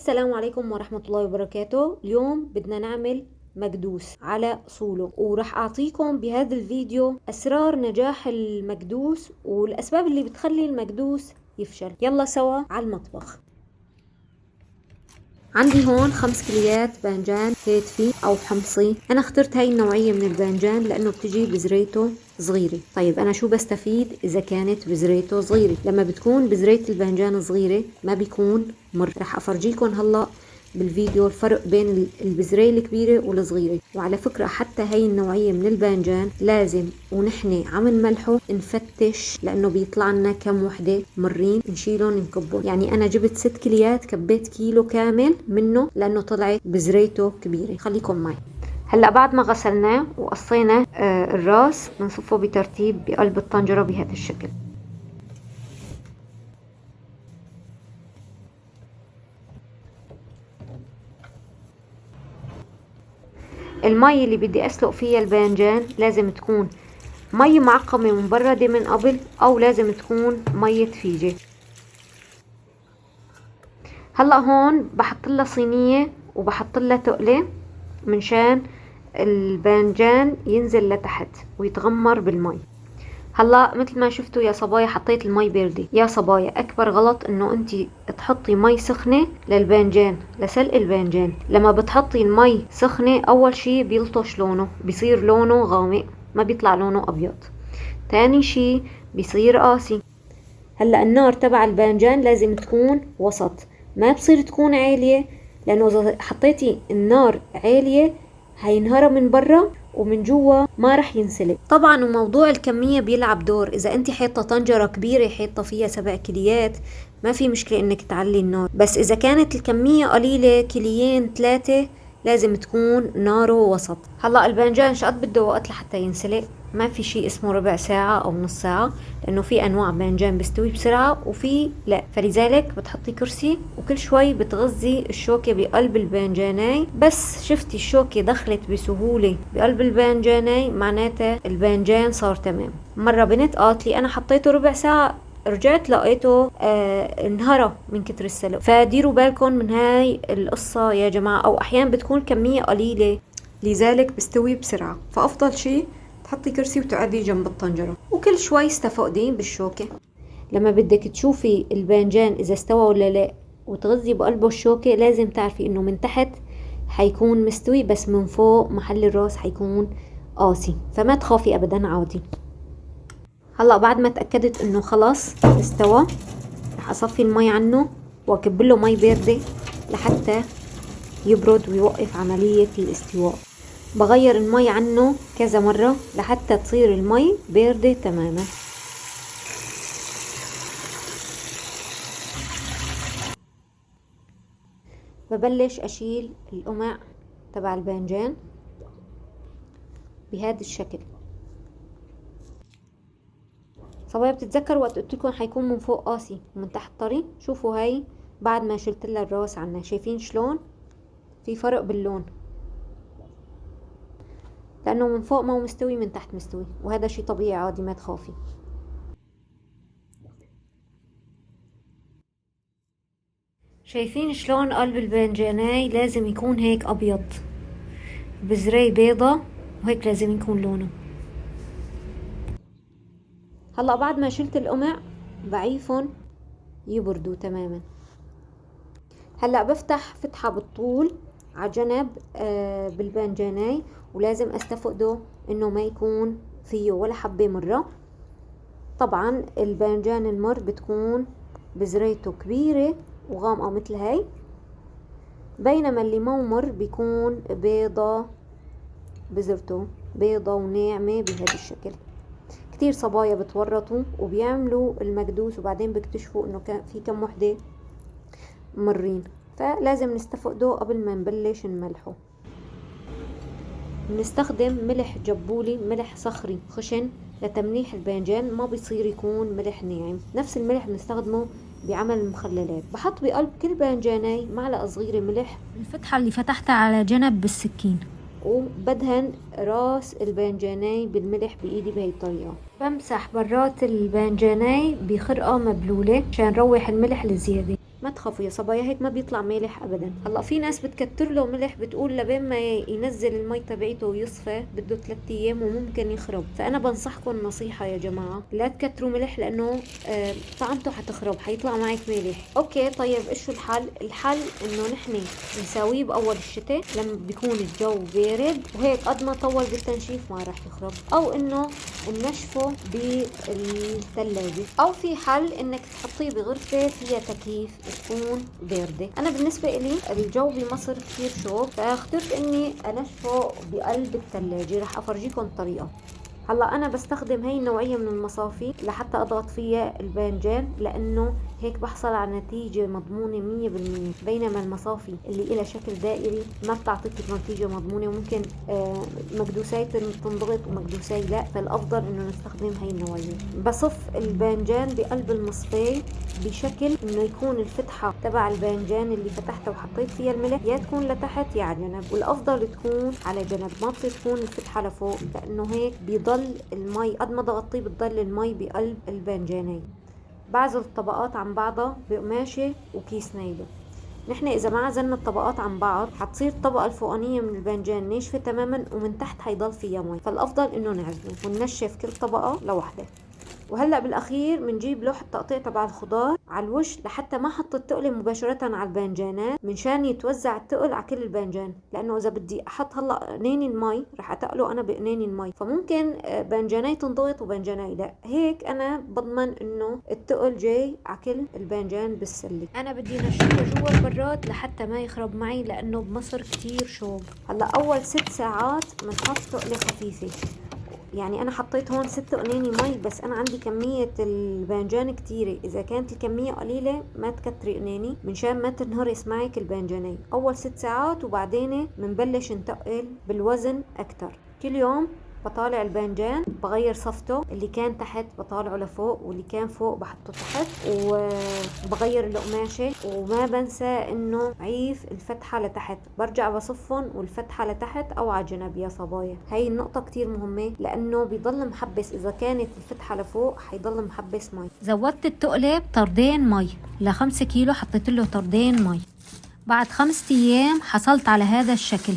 السلام عليكم ورحمة الله وبركاته. اليوم بدنا نعمل مكدوس على أصوله، ورح أعطيكم بهذا الفيديو أسرار نجاح المكدوس والأسباب اللي بتخلي المكدوس يفشل. يلا سوا على المطبخ. عندي هون 5 كليات باذنجان كتفي أو حمصي. أنا اخترت هاي النوعية من الباذنجان لأنه بتجي بذريته صغيرة. طيب أنا شو بستفيد إذا كانت بذريته صغيرة؟ لما بتكون بذرية الباذنجان صغيرة ما بيكون مر. رح أفرجيكم هلأ بالفيديو الفرق بين البذرية الكبيرة والصغيرة. وعلى فكرة حتى هاي النوعية من الباذنجان لازم ونحن عم نملحه نفتش، لأنه بيطلع لنا كم وحدة مرين نشيلهم نكبهم. يعني أنا جبت 6 كليات، كبيت كيلو كامل منه لأنه طلعت بذريته كبيرة. خليكم معي. هلا بعد ما غسلناه وقصينا الراس بنصفه بترتيب بقلب الطنجرة بهذا الشكل. المي اللي بدي اسلق فيها الباذنجان لازم تكون مي معقمة مبردة من قبل، او لازم تكون مية فيجة. هلا هون بحط لها صينية وبحط لها تقلة منشان الباذنجان ينزل لتحت ويتغمر بالمي. هلا مثل ما شفتوا يا صبايا حطيت المي باردة. يا صبايا اكبر غلط انه انتي تحطي مي سخنة للباذنجان لسلق الباذنجان. لما بتحطي المي سخنة اول شي بيلطش لونه، بيصير لونه غامق، ما بيطلع لونه ابيض. تاني شي بيصير قاسي. هلا النار تبع الباذنجان لازم تكون وسط، ما بصير تكون عالية، لانه اذا حطيتي النار عالية هينهرى من برا ومن جوا ما رح ينسلق. طبعا وموضوع الكمية بيلعب دور. اذا انت حاطة طنجرة كبيرة حاطة فيها 7 كليات ما في مشكلة انك تعلي النار، بس اذا كانت الكمية قليلة كليين 3 لازم تكون ناره وسط. هلا الباذنجان شقد بده وقت لحتى ينسلق؟ ما في شيء اسمه ربع ساعة او نص ساعة، لانه في انواع باذنجان بيستوي بسرعة وفي لا. فلذلك بتحطي كرسي وكل شوي بتغذي الشوكة بقلب الباذنجاناي. بس شفتي الشوكة دخلت بسهولة بقلب الباذنجاناي معناتها الباذنجان صار تمام. مرة بنت قالت لي انا حطيته ربع ساعة رجعت لقيته انهرى من كتر السلق. فديروا بالكم من هاي القصة يا جماعة. او احيانا بتكون كمية قليلة لذلك بستوي بسرعة. فافضل شي تحطي كرسي وتقعدي جنب الطنجرة وكل شوي استفقدي بالشوكة. لما بدك تشوفي الباذنجان اذا استوى ولا لا وتغذي بقلبه الشوكة لازم تعرفي انه من تحت حيكون مستوي بس من فوق محل الراس حيكون قاسي. فما تخافي ابدا، عادي. هلا بعد ما تأكدت انه خلاص استوى رح اصفي المي عنه واكب له مي باردة لحتى يبرد ويوقف عملية الاستواء. بغير المي عنه كذا مرة لحتى تصير المي باردة تماما. ببلش اشيل القمع تبع الباذنجان بهذا الشكل. صبايا بتتذكر وقت قلت لكم حيكون من فوق قاسي ومن تحت طري؟ شوفوا هاي بعد ما شلت لها الراس عنها، شايفين شلون في فرق باللون؟ لانه من فوق ما هو مستوي من تحت مستوي، وهذا شيء طبيعي عادي ما تخافي. شايفين شلون قلب الباذنجاناي لازم يكون هيك ابيض بذري بيضة، وهيك لازم يكون لونه. هلا بعد ما شلت القمع بعيفهم يبردوا تماما. هلا بفتح فتحة بالطول على جنب بالباذنجاناي، ولازم استفقده انه ما يكون فيه ولا حبة مرة. طبعا الباذنجان المر بتكون بذريته كبيرة وغامقة مثل هاي، بينما اللي مر بيكون بيضة، بذرته بيضة وناعمة بهذا الشكل. كتير صبايا بتورطوا وبيعملوا المكدوس وبعدين بيكتشفوا انه في كم وحدة مرين. فلازم نستفقده قبل ما نبلش نملحه. بنستخدم ملح جبولي، ملح صخري خشن لتمليح الباذنجان، ما بيصير يكون ملح ناعم. نفس الملح بنستخدمه بعمل المخللات. بحط بقلب كل باذنجاناي معلقة صغيرة ملح الفتحة اللي فتحتها على جنب بالسكين، وبدهن راس الباذنجاناي بالملح بايدي بهي الطريقة. بمسح برات الباذنجاناي بخرقة مبلولة عشان روح الملح الزيادة. ما تخافوا يا صبايا، هيك ما بيطلع مالح ابدا. هلا في ناس بتكتر له ملح، بتقول لبين ما ينزل المي تبعيته ويصفى بده 3 ايام وممكن يخرب. فانا بنصحكم نصيحة يا جماعة، لا تكتروا ملح لانه طعمته حتخرب، حيطلع معك مالح. اوكي طيب ايش الحل؟ الحل انه نحن نساويه باول الشتاء لما بيكون الجو بارد، وهيك قد ما طول بالتنشيف ما راح يخرب، او انه ننشفه بالثلاجة، او في حل انك تحطيه بغرفة فيها تكييف تكون باردة. انا بالنسبة لي الجو بمصر كثير شوب، فاخترت اني انشفه بقلب الثلاجة. رح افرجيكم الطريقة. هلا انا بستخدم هاي النوعية من المصافي لحتى اضغط فيها الباذنجان، لانه هيك بحصل على نتيجة مضمونة 100%. بينما المصافي اللي إلها شكل دائري ما بتعطيك نتيجة مضمونة، وممكن مكدوساي تنضغط ومكدوساي لا. فالافضل انه نستخدم هاي النوعية. بصف الباذنجان بقلب المصفاية بشكل انه يكون الفتحة تبع الباذنجان اللي فتحتها وحطيت فيها الملح يا تكون لتحت يا على جنب، والافضل تكون على جنب، ما بصير تكون الفتحة لفوق، لانه هيك بيضل المي قد ما ضغطيه بتضل المي بقلب الباذنجانين. بعزل الطبقات عن بعضها بقماشة وكيس نايلون. نحن اذا ما عزلنا الطبقات عن بعض حتصير الطبقة الفوقانية من الباذنجان ناشفة تماما، ومن تحت حيضل فيها مي. فالافضل انه نعزله وننشف كل طبقة لوحدها. وهلا بالاخير بنجيب لوح التقطيع تبع الخضار على الوش لحتى ما احط التقل مباشره على الباذنجانات، منشان يتوزع التقل على كل الباذنجان. لانه اذا بدي احط هلا قنين المي رح اتقله انا بقنين المي، فممكن باذنجاني تنضغط وباذنجاني لا. هيك انا بضمن انه التقل جاي على كل الباذنجان بالسله. انا بدي نشفه جوا البراد لحتى ما يخرب معي، لانه بمصر كتير شوب. هلا اول 6 ساعات بنحط تقله خفيفه. يعني انا حطيت هون 6 قنينة مي، بس انا عندي كمية الباذنجان كتيرة. اذا كانت الكمية قليلة ما تكتري قنينة منشان ما تنهرس معك الباذنجانية. اول 6 ساعات وبعدين منبلش نتقل بالوزن اكتر. كل يوم بطالع الباذنجان، بغير صفته، اللي كان تحت بطالعه لفوق واللي كان فوق بحطه تحت، وبغير القماشة. وما بنسى انه عيف الفتحة لتحت، برجع بصفهم والفتحة لتحت او على جنب يا صبايا. هاي النقطة كتير مهمة لانه بيضل محبس. اذا كانت الفتحة لفوق حيضل محبس مي. زودت التقلة بطردين مي، ل5 كيلو حطيت له طردين مي. بعد 5 ايام حصلت على هذا الشكل.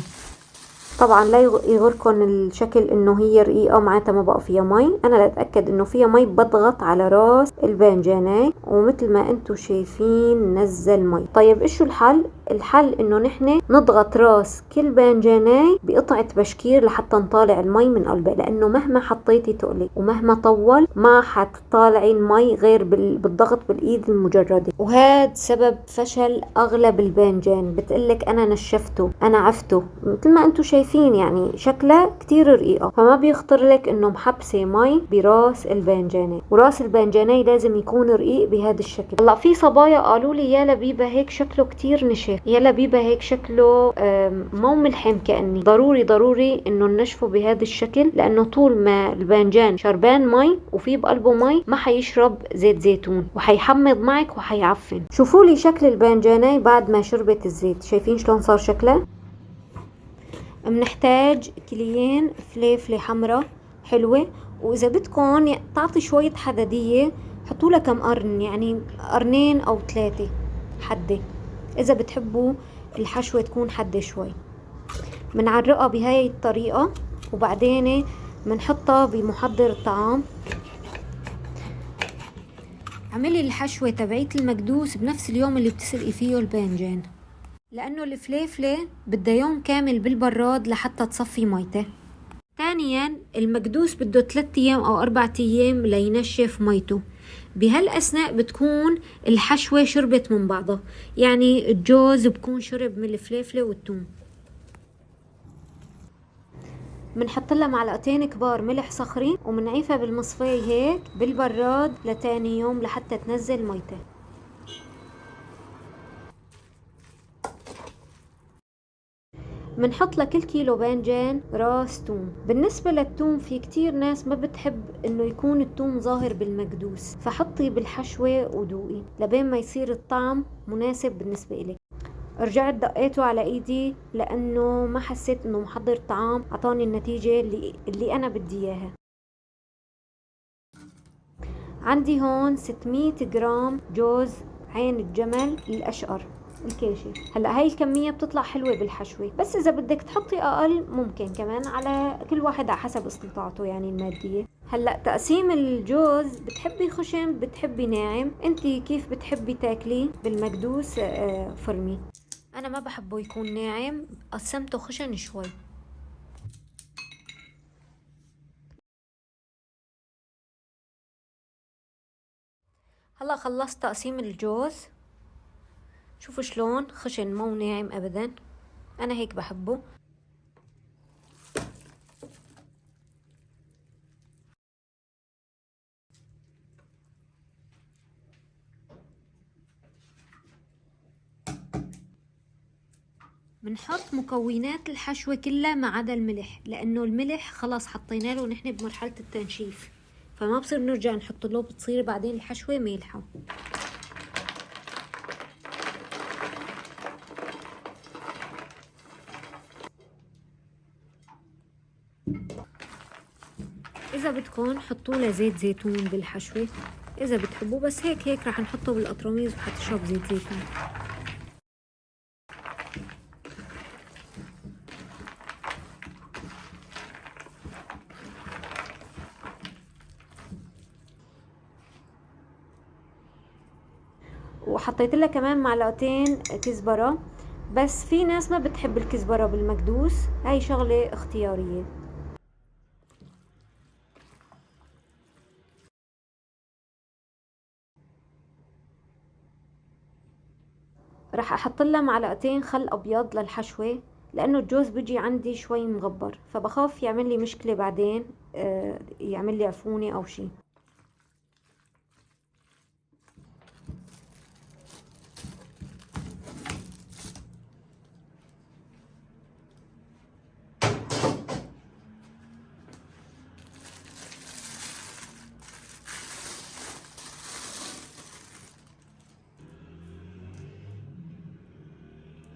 طبعا لا يغركن الشكل انه هي رقيقه معناتها ما بقى فيها مي. انا لاتاكد انه فيها مي بضغط على راس الباذنجاني، ومثل ما انتم شايفين نزل مي. طيب ايش الحل؟ الحل انه نحن نضغط راس كل باذنجاني بقطعه بشكير لحتى نطالع المي من قلبه، لانه مهما حطيتي تقلي ومهما طول ما حتطالعي المي غير بالضغط بالايد المجرده. وهذا سبب فشل اغلب الباذنجان. بتقلك انا نشفته، انا عفته، مثل ما انتم شايفين يعني شكلها كتير رقيقة، فما بيخطر لك انه محبسة مي براس الباذنجاني. وراس الباذنجاني لازم يكون رقيق بهذا الشكل. هلا في صبايا قالوا لي يا لبيبة هيك شكله كتير نشف، يا لبيبة هيك شكله مو ملحم. كأني ضروري انه ننشفه بهذا الشكل، لانه طول ما الباذنجان شربان مي وفي بقلبه مي ما حيشرب زيت زيتون، وحيحمض معك وحيعفن. شوفوا لي شكل الباذنجاني بعد ما شربت الزيت، شايفين شلون صار شكله؟ بنحتاج كليين فليفلة حمراء حلوة، واذا بدكم تعطي شوية حدادية حطوا لها كم قرن، يعني قرنين او 3 حدة اذا بتحبوا الحشوة تكون حدة شوي. بنعرقها بهاي الطريقة، وبعدين بنحطها بمحضر الطعام. اعملي الحشوة تبعيت المكدوس بنفس اليوم اللي بتسلقي فيه الباذنجان، لانه الفليفلة بدها يوم كامل بالبراد لحتى تصفي ميته. ثانيا المكدوس بده 3 ايام او 4 ايام لينشف ميته. بهالاثناء بتكون الحشوة شربت من بعضها، يعني الجوز بكون شرب من الفليفلة والثوم. بنحط لها معلقتين كبار ملح صخري، وبنعيفها بالمصفاية هيك بالبراد لتاني يوم لحتى تنزل ميته. بنحط لكل كيلو باذنجان راس توم. بالنسبة للتوم في كتير ناس ما بتحب انه يكون التوم ظاهر بالمكدوس، فحطي بالحشوة ودوقي لبين ما يصير الطعم مناسب بالنسبة إلك. رجعت دقيته على ايدي لانه ما حسيت انه محضر طعام اعطاني النتيجة اللي انا بدي اياها. عندي هون 600 جرام جوز عين الجمل الاشقر الكاشف. هلا هاي الكمية بتطلع حلوة بالحشوة، بس اذا بدك تحطي اقل ممكن كمان، على كل واحد على حسب استطاعته يعني المادية. هلا تقسيم الجوز، بتحبي خشن بتحبي ناعم، انتي كيف بتحبي تاكليه؟ بالمكدوس فرمي. انا ما بحبه يكون ناعم، قسمته خشن شوي. هلا خلصت تقسيم الجوز، شوفوا شلون خشن مو ناعم ابدا، انا هيك بحبه. بنحط مكونات الحشوة كلها ما عدا الملح، لانه الملح خلاص حطينا له نحن بمرحلة التنشيف، فما بصير نرجع نحط له، بتصير بعدين الحشوة مالحة. اذا بدكم حطوا له زيت زيتون بالحشوة اذا بتحبوا، بس هيك رح نحطه بالقطرميز وحتشرب زيت زيتون. وحطيت لها كمان معلقتين كزبرة، بس في ناس ما بتحب الكزبرة بالمكدوس، هاي شغلة اختيارية. راح احط لها معلقتين خل ابيض للحشوة، لانه الجوز بيجي عندي شوي مغبر، فبخاف يعمل لي مشكلة بعدين، يعمل لي عفونة او شي.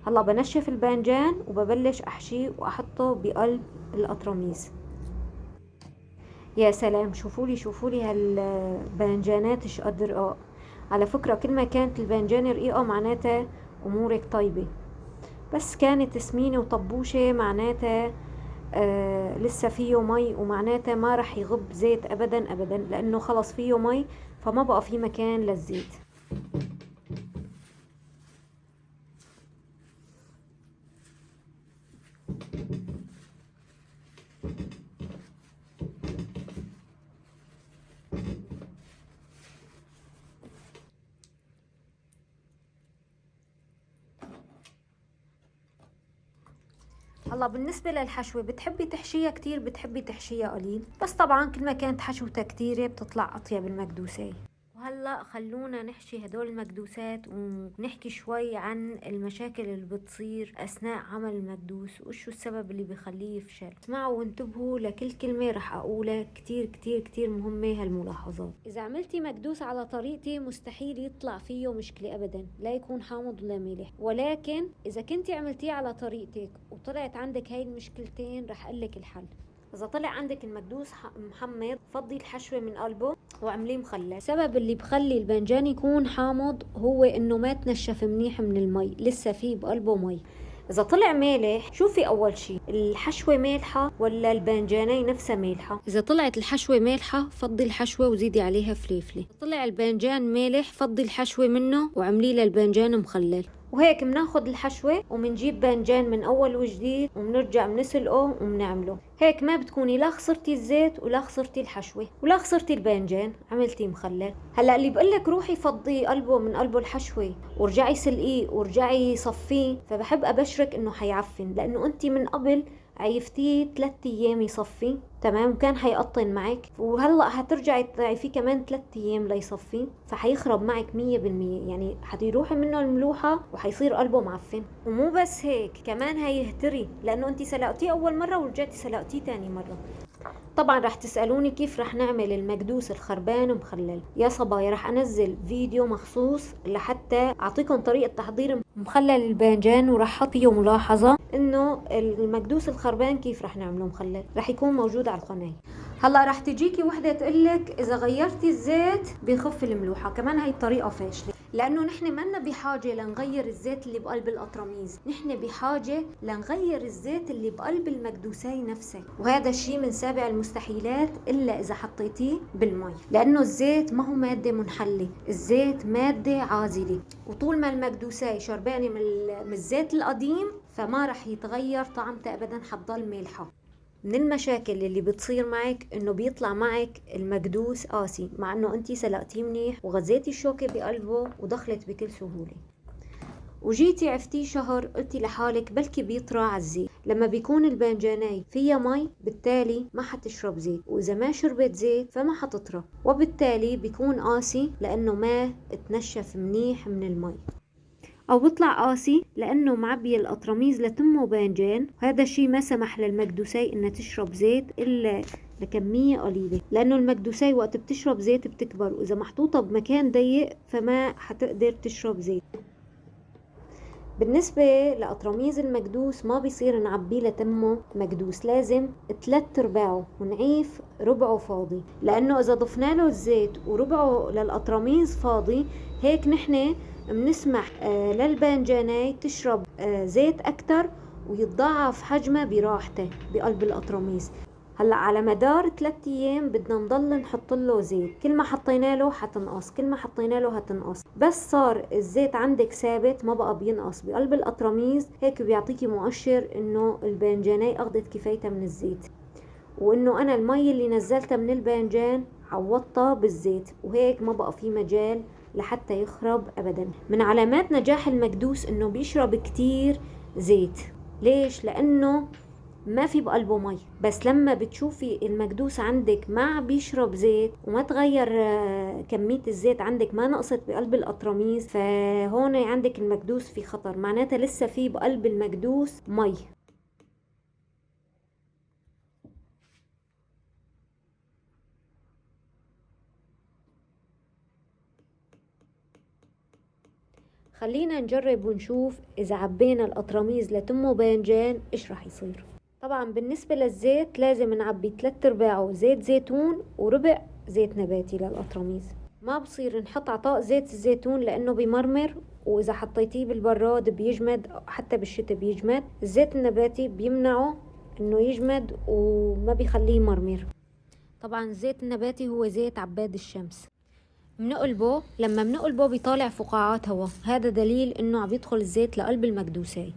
هلا بنشف الباذنجان وببلش احشيه واحطه بقلب القطرميز. يا سلام، شوفولي هالباذنجانات ايش قد رقاق. على فكرة كل ما كانت الباذنجانة رقيقة معناتها امورك طيبة، بس كانت سمينة وطبوشة معناتها لسه فيه مي، ومعناتها ما رح يغب زيت ابدا ابدا، لانه خلص فيه مي فما بقى في مكان للزيت. هلا بالنسبة للحشوة، بتحبي تحشيها كتير بتحبي تحشيها قليل، بس طبعا كل ما كانت حشوتها كتيرة بتطلع أطيب المكدوسة. وهلا خلونا نحشي هدول المكدوسات ونحكي شوي عن المشاكل اللي بتصير اثناء عمل المكدوس وشو السبب اللي بيخليه يفشل. اسمعوا وانتبهوا لكل كلمة رح اقولها، كتير كتير كتير مهمة هالملاحظات. اذا عملتي مكدوس على طريقتي مستحيل يطلع فيه مشكلة ابدا، لا يكون حامض ولا مالح، ولكن اذا كنتي عملتيه على طريقتك وطلعت عندك هاي المشكلتين رح اقلك الحل. اذا طلع عندك المكدوس محمض، فضي الحشوة من قلبه واعمليه مخلل. السبب اللي بخلي الباذنجان يكون حامض هو انه ما تنشف منيح من المي، لسه فيه بقلبه مي. اذا طلع مالح، شوفي اول شي الحشوة مالحة ولا الباذنجانية نفسها مالحة. اذا طلعت الحشوة مالحة فضي الحشوة وزيدي عليها فليفلة. طلع الباذنجان مالح، فضي الحشوة منه وعمليه للباذنجان مخلل. وهيك بناخد الحشوة وبنجيب باذنجان من اول وجديد وبنرجع بنسلقه وبنعمله هيك، ما بتكوني لا خسرتي الزيت ولا خسرتي الحشوة ولا خسرتي الباذنجان، عملتي مخلل. هلا اللي بقولك روحي فضي قلبه من قلبه الحشوة ورجعي سلقيه ورجعي صفيه، فبحب ابشرك انه حيعفن، لانه انت من قبل عيفتيه 3 ايام يصفي تمام، وكان حيقطن معك، وهلا هترجعي تضيفيه كمان 3 ايام ليصفي، فحيخرب معك 100%، يعني حتروحي منه الملوحة وحيصير قلبه معفن. ومو بس هيك، كمان هيهتري لانه انت سلقتيه اول مرة ورجعتي سلقتيه تاني مرة. طبعا رح تسألوني كيف رح نعمل المكدوس الخربان مخلل. يا صبايا رح انزل فيديو مخصوص لحتى اعطيكم طريقة تحضير مخلل الباذنجان، ورح احط فيه ملاحظة انه المكدوس الخربان كيف رح نعمله مخلل، رح يكون موجود على القناة. هلا رح تجيكي وحدة تقلك اذا غيرتي الزيت بيخف الملوحة، كمان هاي الطريقة فاشلة، لأنه نحن منا بحاجة لنغير الزيت اللي بقلب القطرميز، نحن بحاجة لنغير الزيت اللي بقلب المكدوساي نفسه، وهذا الشيء من سابع المستحيلات إلا إذا حطيتيه بالمي، لأنه الزيت ما هو مادة منحلة، الزيت مادة عازلة، وطول ما المكدوساي شربانة من الزيت القديم فما رح يتغير طعمته أبدا، حتضل مالحة. من المشاكل اللي بتصير معك انه بيطلع معك المكدوس قاسي، مع انه انتي سلقتيه منيح وغزيتي الشوكة بقلبه ودخلت بكل سهولة، وجيتي عفتيه شهر قلتي لحالك بلكي بيطرى على الزيت. لما بيكون الباذنجاني فيها مي بالتالي ما حتشرب زيت، واذا ما شربت زيت فما حتطرى، وبالتالي بيكون قاسي لانه ما تنشف منيح من المي، او بيطلع قاسي لانه معبي القطرميز لتمه باذنجان، وهذا الشيء ما سمح للمكدوساي انها تشرب زيت الا لكمية قليلة، لانه المكدوساي وقت بتشرب زيت بتكبر، واذا محطوطة بمكان ضيق فما حتقدر تشرب زيت. بالنسبة لقطرميز المكدوس ما بيصير نعبيه لتمه مكدوس، لازم 3/4 ونعيف ربعه فاضي، لانه اذا ضفنا له الزيت وربعه للقطرميز فاضي هيك نحن بنسمح للباذنجانية تشرب زيت اكتر ويتضاعف حجمها براحته بقلب القطرميز. هلا على مدار 3 ايام بدنا نضل نحط له زيت، كل ما حطينا له حتنقص، كل ما حطينا له هتنقص، بس صار الزيت عندك ثابت ما بقى بينقص بقلب القطرميز، هيك بيعطيكي مؤشر انه الباذنجانية اخذت كفايتها من الزيت، وانه انا المي اللي نزلتها من الباذنجان عوضتها بالزيت، وهيك ما بقى في مجال لحتى يخرب ابدا. من علامات نجاح المكدوس انه بيشرب كتير زيت. ليش؟ لانه ما في بقلبه مي، بس لما بتشوفي المكدوس عندك ما بيشرب زيت وما تغير كمية الزيت عندك ما نقصت بقلب القطرميز، فهون عندك المكدوس في خطر، معناتها لسه في بقلب المكدوس مي. خلينا نجرب ونشوف اذا عبينا القطرميز لتمه باذنجان ايش رح يصير. طبعا بالنسبة للزيت لازم نعبي 3/4 زيت زيتون وربع زيت نباتي للقطرميز، ما بصير نحط عطاء زيت الزيتون لانه بيمرمر، واذا حطيتيه بالبراد بيجمد، حتى بالشتاء بيجمد. الزيت النباتي بيمنعه انه يجمد وما بيخليه يمرمر. طبعا الزيت النباتي هو زيت عباد الشمس. بنقلبه، لما بنقلبه بيطالع فقاعات هواء، هذا دليل انه عم يدخل الزيت لقلب المكدوساي.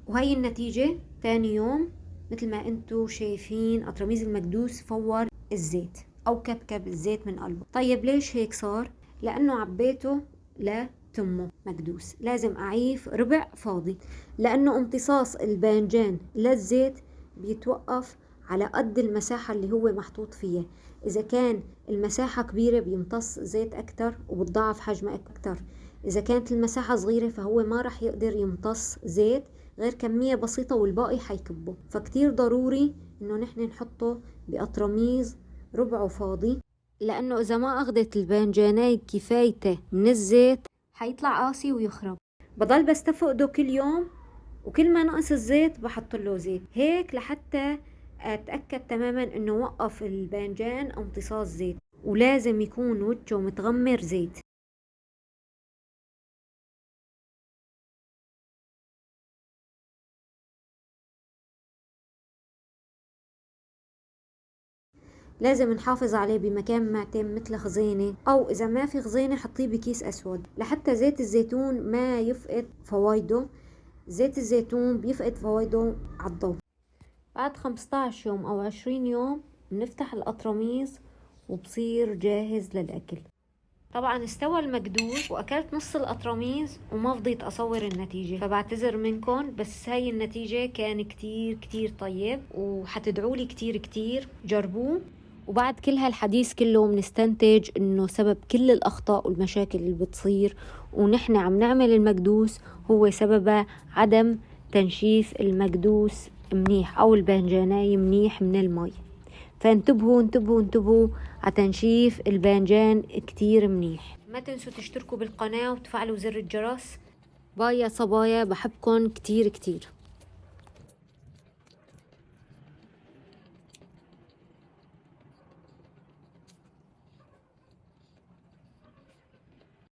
وهي النتيجة تاني يوم مثل ما انتو شايفين قطرميز المكدوس فور الزيت او كبكب الزيت من قلبه. طيب ليش هيك صار؟ لانه عبيته لتمه مكدوس، لازم اعيف ربع فاضي، لانه امتصاص الباذنجان للزيت بيتوقف على قد المساحة اللي هو محطوط فيها. إذا كان المساحة كبيرة بيمتص زيت أكتر وبتضاعف حجمه أكتر، إذا كانت المساحة صغيرة فهو ما رح يقدر يمتص زيت غير كمية بسيطة والباقي حيكبه. فكتير ضروري إنه نحن نحطه بقطرميز ربعه فاضي، لأنه إذا ما أخذت الباذنجانية كفايته من الزيت حيطلع قاسي ويخرب. بضل بستفقده كل يوم، وكل ما نقص الزيت بحط له زيت، هيك لحتى اتأكد تماما انه وقف الباذنجان امتصاص زيت، ولازم يكون وجهه متغمر زيت. لازم نحافظ عليه بمكان معتم مثل خزينة، او اذا ما في خزينة حطيه بكيس اسود لحتى زيت الزيتون ما يفقد فوايده. زيت الزيتون بيفقد فوايده على الضوء. بعد 15 يوم او 20 يوم بنفتح القطرميز وبصير جاهز للأكل. طبعا استوى المكدوس واكلت نص القطرميز وما فضيت اصور النتيجة، فبعتذر منكم، بس هاي النتيجة كان كتير كتير طيب، وحتدعولي كتير كتير جربوه. وبعد كل هالحديث كله بنستنتج انه سبب كل الاخطاء والمشاكل اللي بتصير ونحن عم نعمل المكدوس هو سببه عدم تنشيف المكدوس منيح او الباذنجانية منيح من المي. فانتبهوا انتبهوا انتبهوا على تنشيف الباذنجان كتير منيح. ما تنسوا تشتركوا بالقناة وتفعلوا زر الجرس. باي يا صبايا، بحبكن كتير كتير.